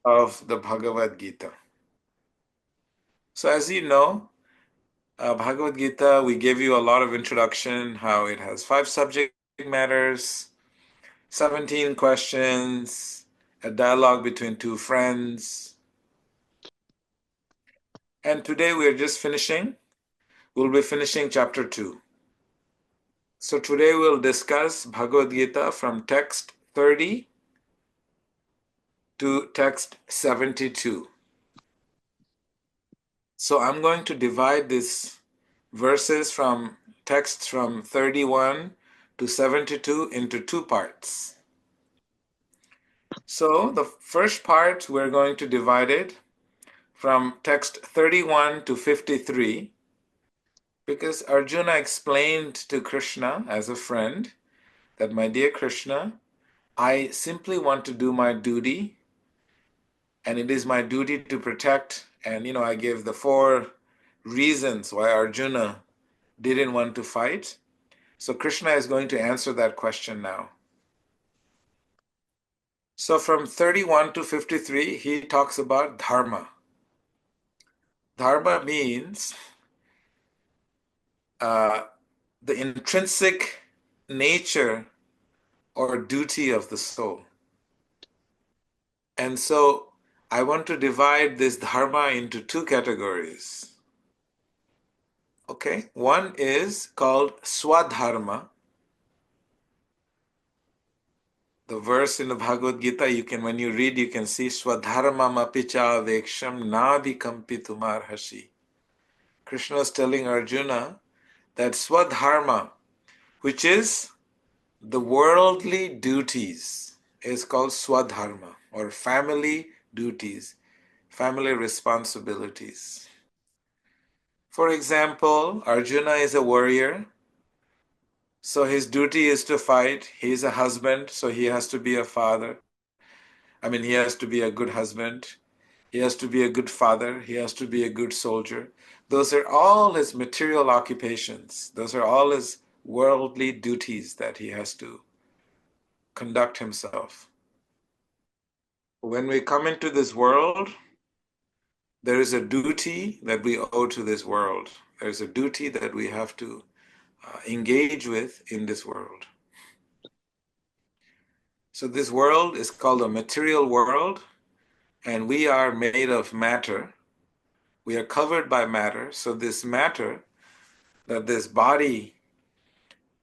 of the Bhagavad Gita. So as you know, Bhagavad Gita, we gave you a lot of introduction, how it has 5 subject matters, 17 questions, a dialogue between 2 friends. And today we'll be finishing chapter 2. So today we'll discuss Bhagavad Gita from text 30 to text 72. So I'm going to divide these verses from texts from 31 to 72 into 2 parts. So the first part, we're going to divide it from text 31 to 53, because Arjuna explained to Krishna as a friend that, my dear Krishna, I simply want to do my duty, and it is my duty to protect. And I gave the 4 reasons why Arjuna didn't want to fight. So Krishna is going to answer that question now. So from 31 to 53, he talks about dharma. Dharma means the intrinsic nature or duty of the soul. And so I want to divide this dharma into 2 categories. Okay, one is called swadharma. The verse in the Bhagavad Gita, when you read, you can see swadharma mapicha veksham nabikampitumar. Krishna is telling Arjuna that swadharma, which is the worldly duties, is called swadharma, or family duties, family responsibilities. For example, Arjuna is a warrior, so his duty is to fight. He's a husband, so he has to be a father. He has to be a good husband. He has to be a good father. He has to be a good soldier. Those are all his material occupations. Those are all his worldly duties that he has to conduct himself. When we come into this world, there is a duty that we owe to this world. There's a duty that we have to engage with in this world. So this world is called a material world, and we are made of matter. We are covered by matter. So this matter, that this body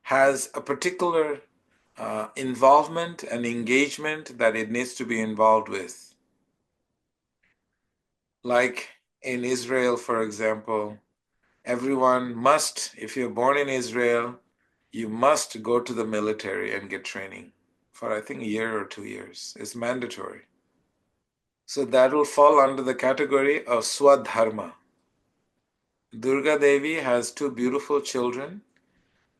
has a particular involvement and engagement that it needs to be involved with. Like in Israel, for example, everyone must, if you're born in Israel, you must go to the military and get training for, I think, a year or 2 years. It's mandatory. So that will fall under the category of swadharma. Durga Devi has 2 beautiful children,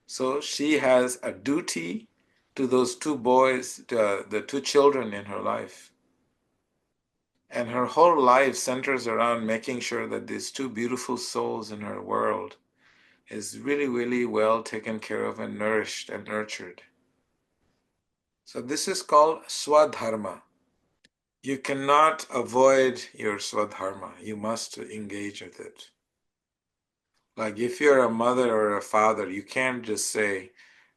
so she has a duty to those 2 boys, the 2 children in her life. And her whole life centers around making sure that these 2 beautiful souls in her world is really, really well taken care of and nourished and nurtured. So this is called swadharma. You cannot avoid your swadharma. You must engage with it. Like if you're a mother or a father, you can't just say,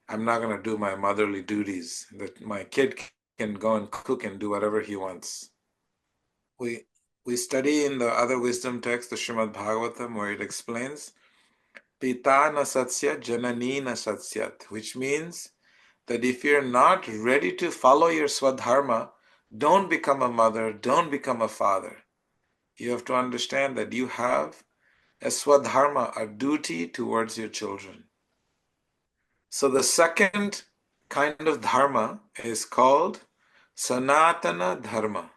I'm not going to do my motherly duties, that my kid can go and cook and do whatever he wants. We study in the other wisdom text, the Srimad Bhagavatam, where it explains, Pita na satsya, janani na satsat, which means that if you're not ready to follow your swadharma, don't become a mother, don't become a father. You have to understand that you have a swadharma, a duty towards your children. So the second kind of dharma is called sanatana dharma.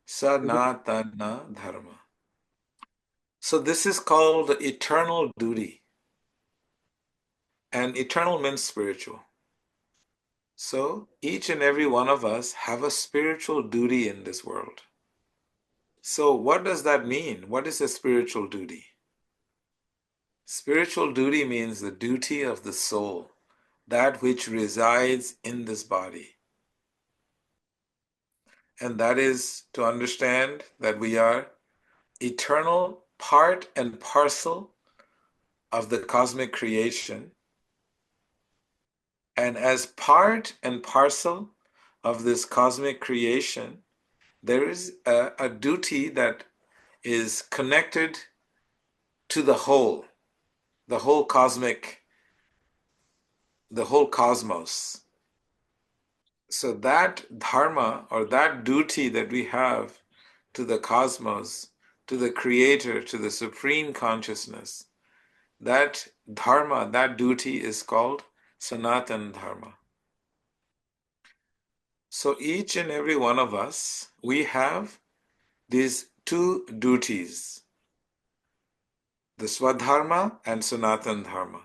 Sanatana dharma. So this is called the eternal duty. And eternal means spiritual. So each and every one of us have a spiritual duty in this world. So what does that mean? What is a spiritual duty? Spiritual duty means the duty of the soul, that which resides in this body. and that is to understand that we are eternal part and parcel of the cosmic creation. And as part and parcel of this cosmic creation, there is a duty that is connected to the whole cosmic, the whole cosmos. So that dharma or that duty that we have to the cosmos, to the creator, to the supreme consciousness, that dharma, that duty is called Sanatan Dharma. So each and every one of us, we have these two duties, the Swadharma and Sanatan Dharma.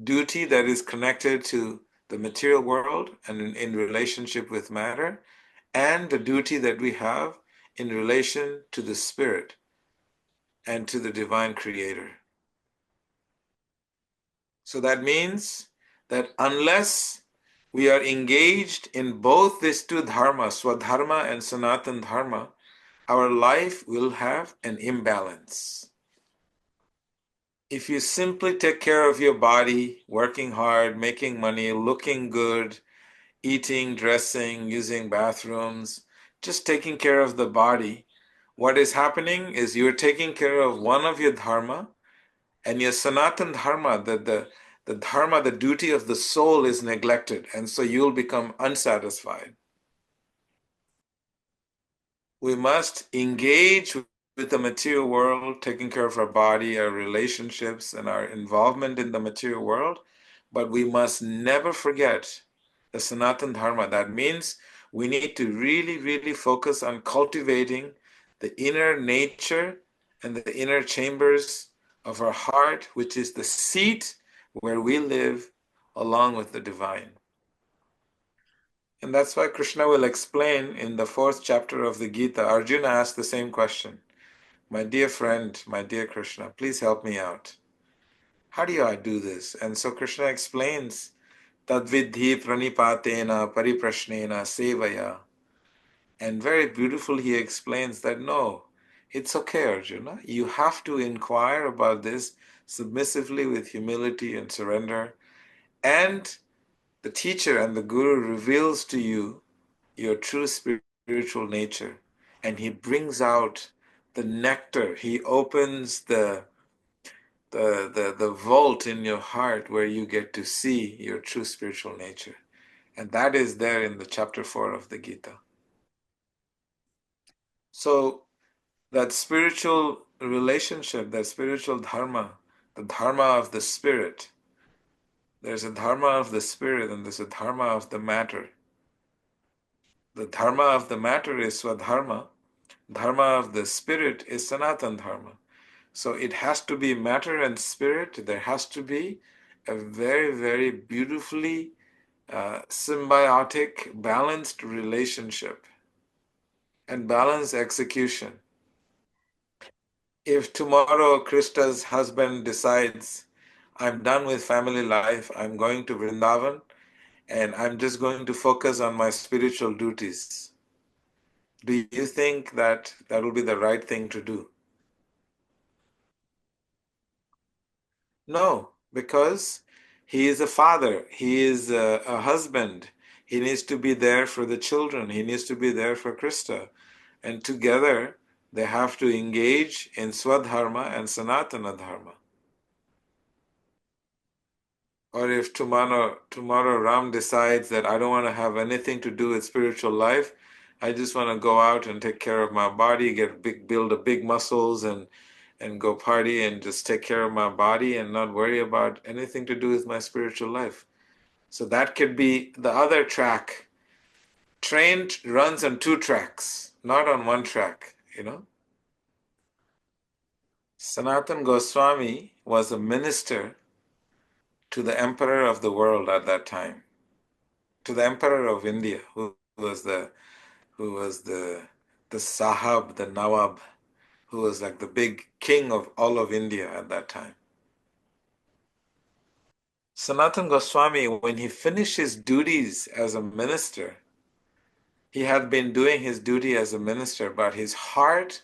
Duty that is connected to the material world and in relationship with matter, and the duty that we have in relation to the spirit and to the divine creator. So that means that unless we are engaged in both these two dharmas, Swadharma and Sanatan Dharma, our life will have an imbalance. If you simply take care of your body, working hard, making money, looking good, eating, dressing, using bathrooms, just taking care of the body, what is happening is you're taking care of one of your dharma, and your Sanatan Dharma, the dharma, the duty of the soul is neglected, and so you'll become unsatisfied. We must engage with the material world, taking care of our body, our relationships, and our involvement in the material world, but we must never forget the Sanatan Dharma. That means we need to really, really focus on cultivating the inner nature and the inner chambers of our heart, which is the seat where we live along with the divine. And that's why Krishna will explain in the 4th chapter of the Gita. Arjuna asked the same question. My dear friend, my dear Krishna, please help me out. How do I do this? And so Krishna explains, Tadvidhi pranipatena pariprashnena sevaya. And very beautifully he explains that no, it's okay, Arjuna. You have to inquire about this submissively with humility and surrender. And the teacher and the guru reveals to you your true spiritual nature, and he brings out the nectar. He opens the vault in your heart where you get to see your true spiritual nature. And that is there in the chapter 4 of the Gita. So that spiritual relationship, that spiritual dharma, the dharma of the spirit, there's a dharma of the spirit and there's a dharma of the matter. The dharma of the matter is Swadharma. Dharma of the spirit is Sanatan Dharma. So it has to be matter and spirit. There has to be a very, very beautifully symbiotic, balanced relationship and balanced execution. If tomorrow Krista's husband decides, I'm done with family life, I'm going to Vrindavan, and I'm just going to focus on my spiritual duties, do you think that that will be the right thing to do? No, because he is a father, he is a husband. He needs to be there for the children, he needs to be there for Krista. And together they have to engage in Swadharma and Sanatana Dharma. Or if tomorrow Ram decides that I don't want to have anything to do with spiritual life, I just want to go out and take care of my body, build a big muscles and go party and just take care of my body and not worry about anything to do with my spiritual life. So that could be the other track. Train runs on two tracks, not on one track. Sanatan Goswami was a minister to the emperor of the world at that time, to the emperor of India, was the who was the Sahab, the Nawab, who was like the big king of all of India at that time. Sanatan Goswami, when he finished his duties as a minister, He had been doing his duty as a minister, but his heart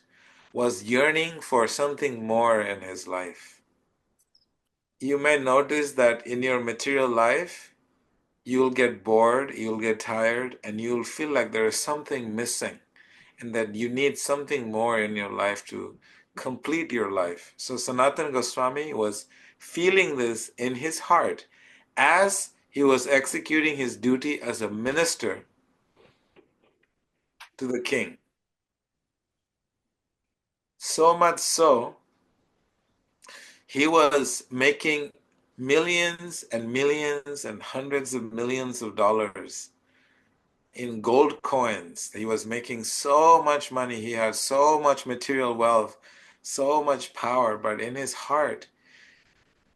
was yearning for something more in his life. You may notice that in your material life, you'll get bored, you'll get tired, and you'll feel like there is something missing and that you need something more in your life to complete your life. So Sanatana Goswami was feeling this in his heart as he was executing his duty as a minister to the king. So much so, he was making millions and millions and hundreds of millions of dollars in gold coins. He was making so much money. He had so much material wealth, so much power, but in his heart,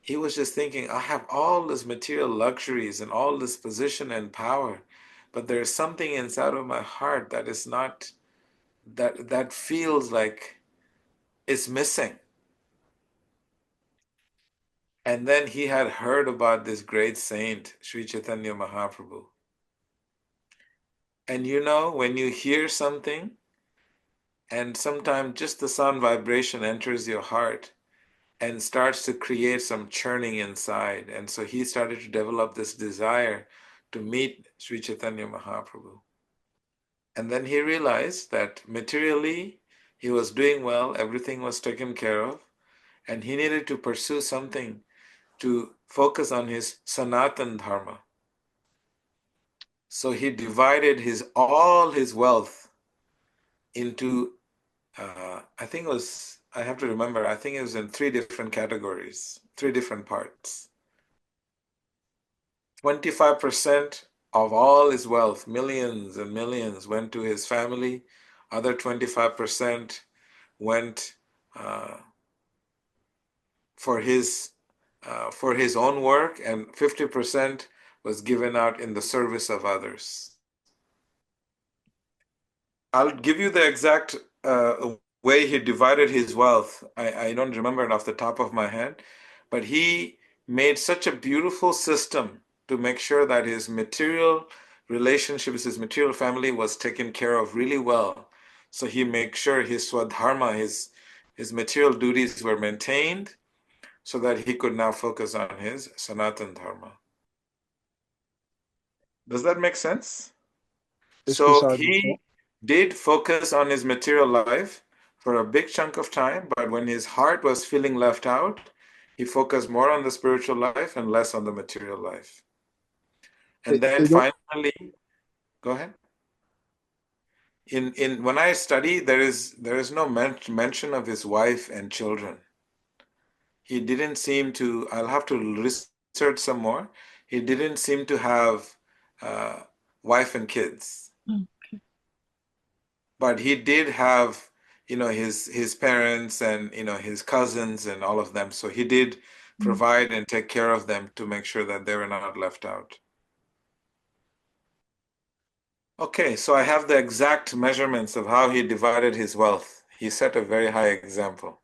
he was just thinking, I have all this material luxuries and all this position and power, but there's something inside of my heart that is not, that feels like it's missing. And then he had heard about this great saint, Sri Chaitanya Mahaprabhu. And you know, when you hear something, and sometimes just the sound vibration enters your heart and starts to create some churning inside. And so he started to develop this desire to meet Sri Chaitanya Mahaprabhu. And then he realized that materially he was doing well, everything was taken care of, and he needed to pursue something to focus on his Sanatan Dharma. So he divided all his wealth into, I think it was, I have to remember, I think it was in three different categories, three different parts. 25% of all his wealth, millions and millions, went to his family. Other 25% went uh, for his own work, and 50% was given out in the service of others. I'll give you the exact way he divided his wealth. I don't remember it off the top of my head, but he made such a beautiful system to make sure that his material relationships, his material family was taken care of really well. So he made sure his swadharma, his material duties were maintained so that he could now focus on his Sanatan Dharma. Does that make sense? इसके So साथ he did focus on his material life for a big chunk of time, but when his heart was feeling left out, he focused more on the spiritual life and less on the material life. And then finally, go ahead. In when I study, there is no mention of his wife and children. He didn't seem to. I'll have to research some more. He didn't seem to have uh, wife and kids. But he did have, his parents and his cousins and all of them. So he did provide and take care of them to make sure that they were not left out. Okay, so I have the exact measurements of how he divided his wealth. He set a very high example.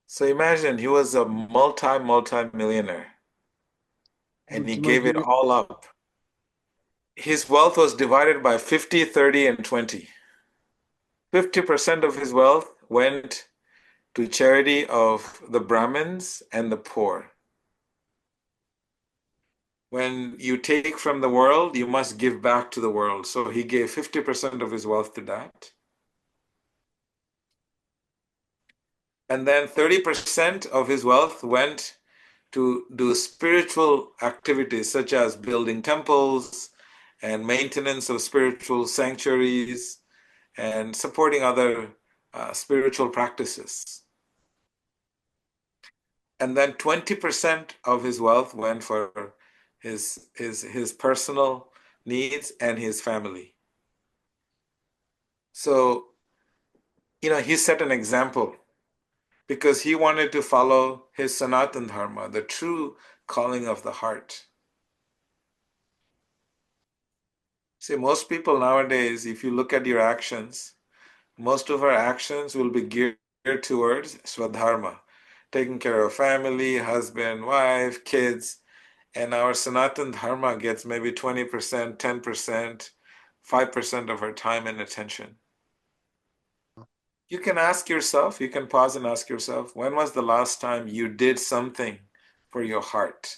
So imagine he was a multi-millionaire and he gave it all up. His wealth was divided by 50, 30, and 20. 50% of his wealth went to charity of the Brahmins and the poor. When you take from the world, you must give back to the world. So he gave 50% of his wealth to that. And then 30% of his wealth went to do spiritual activities such as building temples and maintenance of spiritual sanctuaries and supporting other spiritual practices. And then 20% of his wealth went for his personal needs and his family. So, he set an example because he wanted to follow his Sanatan Dharma, the true calling of the heart. See, most people nowadays, if you look at your actions, most of our actions will be geared towards Swadharma, taking care of family, husband, wife, kids, and our Sanatan Dharma gets maybe 20%, 10%, 5% of our time and attention. You can ask yourself, you can pause and ask yourself, when was the last time you did something for your heart?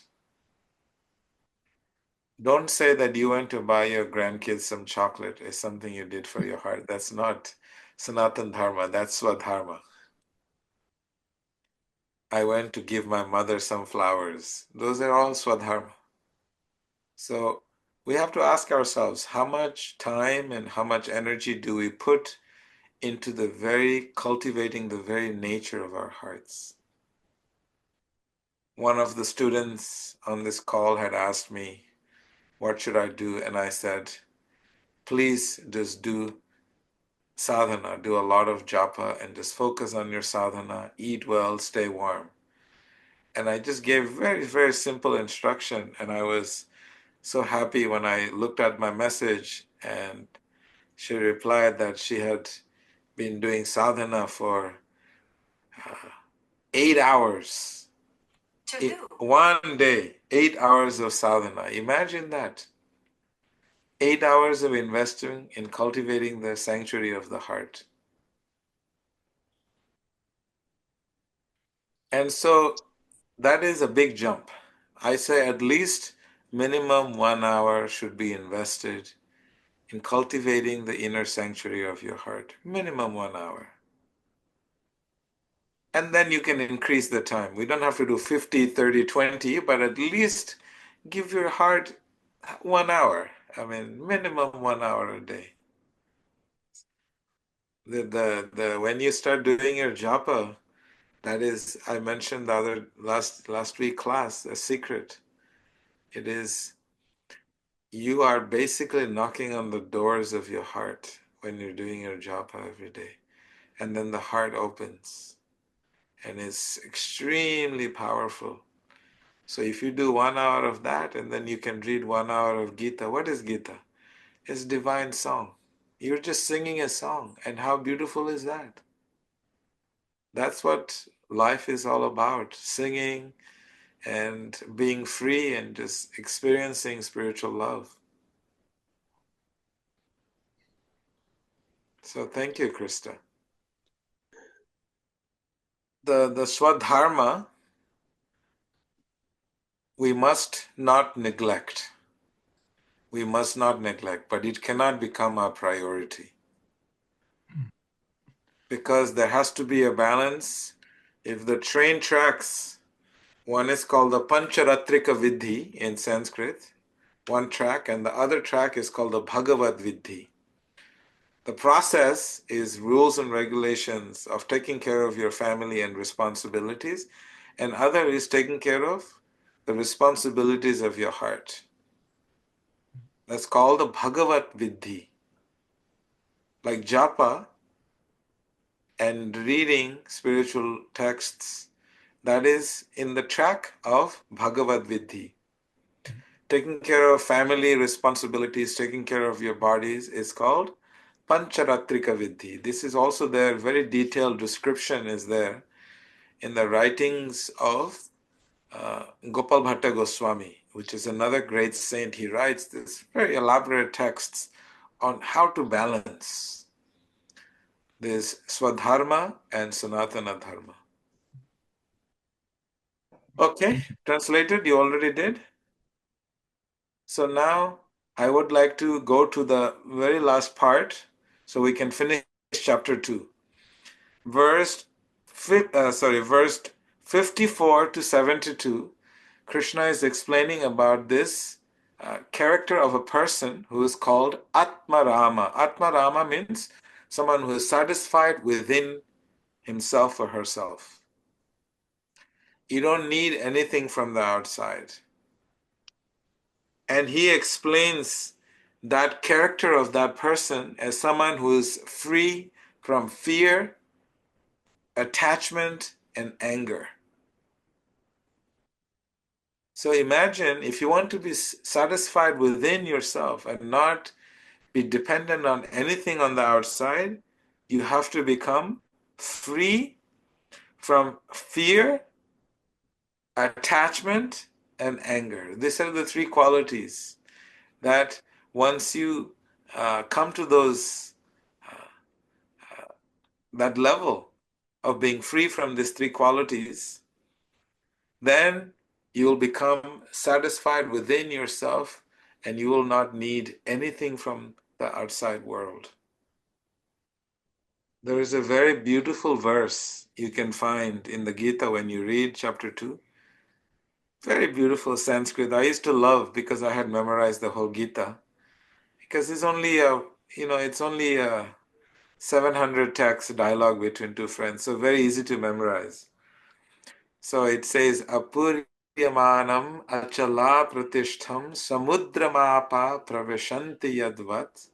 Don't say that you went to buy your grandkids some chocolate is something you did for your heart. That's not Sanatan Dharma, that's Swadharma. I went to give my mother some flowers. Those are all Swadharma. So we have to ask ourselves, how much time and how much energy do we put into the very cultivating the very nature of our hearts? One of the students on this call had asked me, what should I do? And I said, please just do sadhana, do a lot of japa and just focus on your sadhana, eat well, stay warm. And I just gave very, very simple instruction. And I was so happy when I looked at my message and she replied that she had been doing sadhana for 8 hours. One day, 8 hours of sadhana. Imagine that. 8 hours of investing in cultivating the sanctuary of the heart. And so that is a big jump. I say at least minimum 1 hour should be invested in cultivating the inner sanctuary of your heart. Minimum 1 hour. And then you can increase the time. We don't have to do 50, 30, 20, but at least give your heart 1 hour. I mean, minimum 1 hour a day. When you start doing your japa, that is, I mentioned the other last week class, a secret. It is you are basically knocking on the doors of your heart when you're doing your japa every day. And then the heart opens and it's extremely powerful. So if you do 1 hour of that and then you can read 1 hour of Gita. What is Gita? It's divine song. You're just singing a song. And how beautiful is that? That's what life is all about. Singing and being free and just experiencing spiritual love. So thank you, Krista. The Swadharma, we must not neglect. We must not neglect, but it cannot become our priority. Because there has to be a balance. If the train tracks, one is called the Pancharatrika Vidhi in Sanskrit, one track, and the other track is called the Bhagavad Vidhi. The process is rules and regulations of taking care of your family and responsibilities, and other is taking care of the responsibilities of your heart. That's called the Bhagavad Vidhi. Like japa and reading spiritual texts, that is in the track of Bhagavad Vidhi. Taking care of family responsibilities, taking care of your bodies is called Pancharatrika Vidhi. This is also there, very detailed description is there in the writings of Gopal Bhatta Goswami, which is another great saint. He writes this very elaborate texts on how to balance this Swadharma and Sanatana Dharma. Okay, translated, you already did. So now I would like to go to the very last part so we can finish chapter 2. Verse 54 to 72, Krishna is explaining about this character of a person who is called Atmarama. Atmarama means someone who is satisfied within himself or herself. You don't need anything from the outside. And he explains that character of that person as someone who is free from fear, attachment, and anger. So imagine if you want to be satisfied within yourself and not be dependent on anything on the outside, you have to become free from fear, attachment, and anger. These are the three qualities that once you come to those that level of being free from these three qualities, then you will become satisfied within yourself and you will not need anything from the outside world. There is a very beautiful verse you can find in the Gita when you read chapter 2. Very beautiful Sanskrit. I used to love because I had memorized the whole Gita. Because it's only it's only a 700 text dialogue between two friends, so very easy to memorize. So it says, Apuryamanam achala pratishtham samudramapa pravishanti yadvat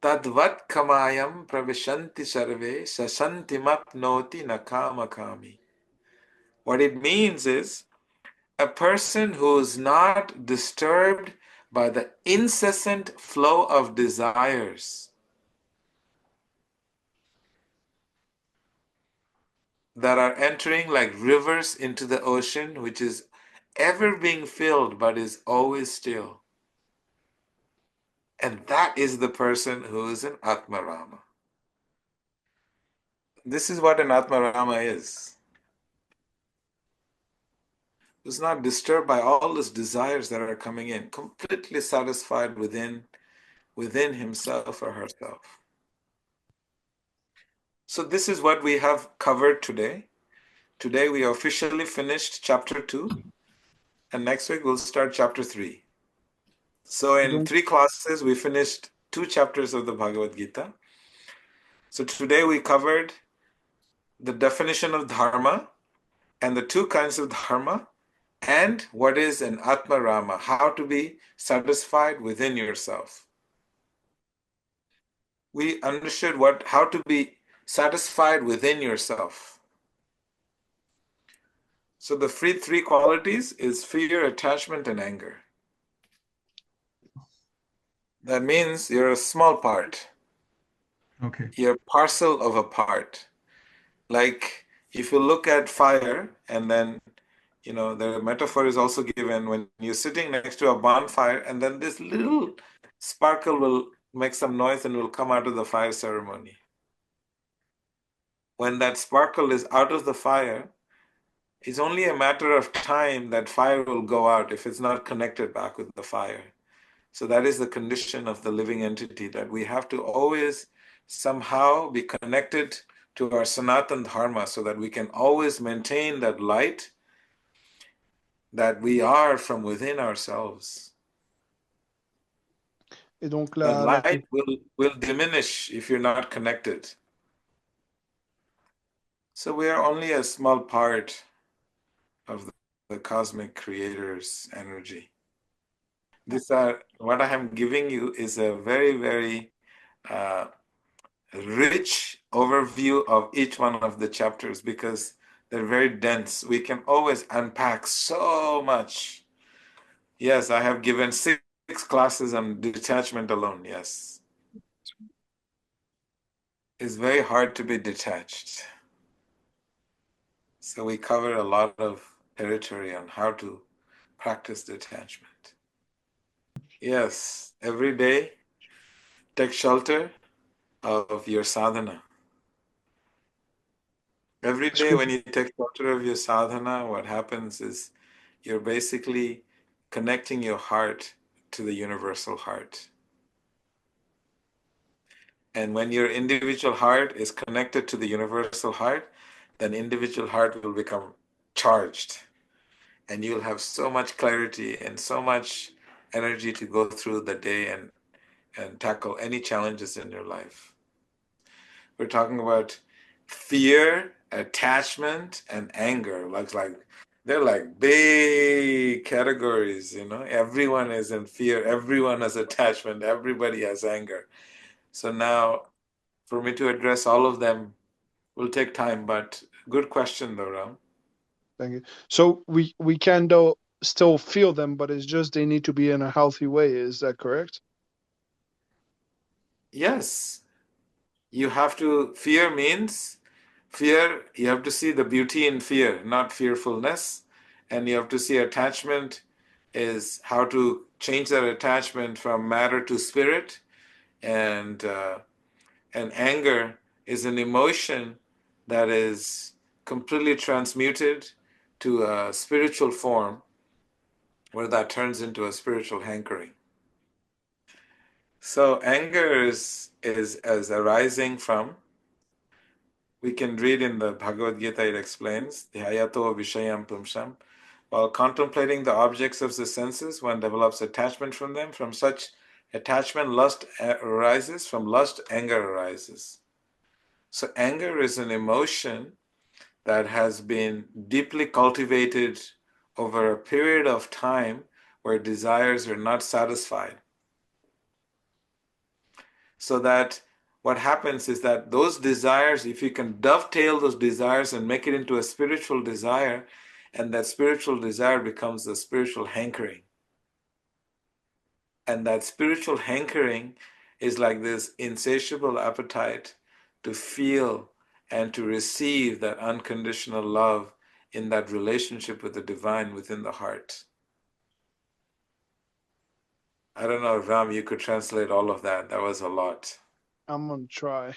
tadvat kamayam pravishanti sarve sasantimapnoti nakamakami. What it means is a person who is not disturbed by the incessant flow of desires that are entering like rivers into the ocean, which is ever being filled but is always still. And that is the person who is an Atmarama. This is what an Atmarama is. Who's not disturbed by all these desires that are coming in, completely satisfied within himself or herself. So this is what we have covered today. Today we officially finished chapter 2, and next week we'll start chapter 3. So in Donc, 3 classes, we finished 2 chapters of the Bhagavad Gita. So today we covered the definition of dharma and the 2 kinds of dharma and what is an Atmarama, how to be satisfied within yourself. We understood how to be satisfied within yourself. So the 3 qualities is fear, attachment, and anger. That means you're a small part. okay. You're parcel of a part. Like if you look at fire, and then the metaphor is also given when you're sitting next to a bonfire, and then this little sparkle will make some noise and will come out of the fire ceremony. When that sparkle is out of the fire, it's only a matter of time that fire will go out if it's not connected back with the fire. So that is the condition of the living entity, that we have to always somehow be connected to our Sanatan Dharma so that we can always maintain that light that we are from within ourselves. Et donc, That light will diminish if you're not connected. So we are only a small part of the cosmic creator's energy. What I am giving you is a very, very rich overview of each one of the chapters because they're very dense. We can always unpack so much. Yes, I have given 6 classes on detachment alone. Yes. It's very hard to be detached. So we cover a lot of territory on how to practice detachment. Yes, every day take shelter of your sadhana. Every est-ce day que when you take shelter of your sadhana, what happens is you're basically connecting your heart to the universal heart. And when your individual heart is connected to the universal heart, then individual heart will become charged. And you'll have so much clarity and so much energy to go through the day and tackle any challenges in your life. We're talking about fear, attachment, and anger. Like they're like big categories, Everyone is in fear, everyone has attachment, everybody has anger. So now for me to address all of them will take time, but good question though, Ram. thank you. So we can though still feel them, but it's just they need to be in a healthy way. Is that correct? Yes, you have to, you have to see the beauty in fear, not fearfulness. And you have to see attachment is how to change that attachment from matter to spirit. and uh, and anger is an emotion that is completely transmuted to a spiritual form where that turns into a spiritual hankering. So anger is arising from, we can read in the Bhagavad Gita, it explains, Dhyayato Vishayam Pumsam. While contemplating the objects of the senses, one develops attachment from them. From such attachment, lust arises. From lust, anger arises. So anger is an emotion that has been deeply cultivated over a period of time where desires are not satisfied. So that what happens is that those desires, if you can dovetail those desires and make it into a spiritual desire, and that spiritual desire becomes a spiritual hankering. And that spiritual hankering is like this insatiable appetite to feel and to receive that unconditional love in that relationship with the divine within the heart. I don't know, Ram, you could translate all of that. That was a lot. I'm gonna try.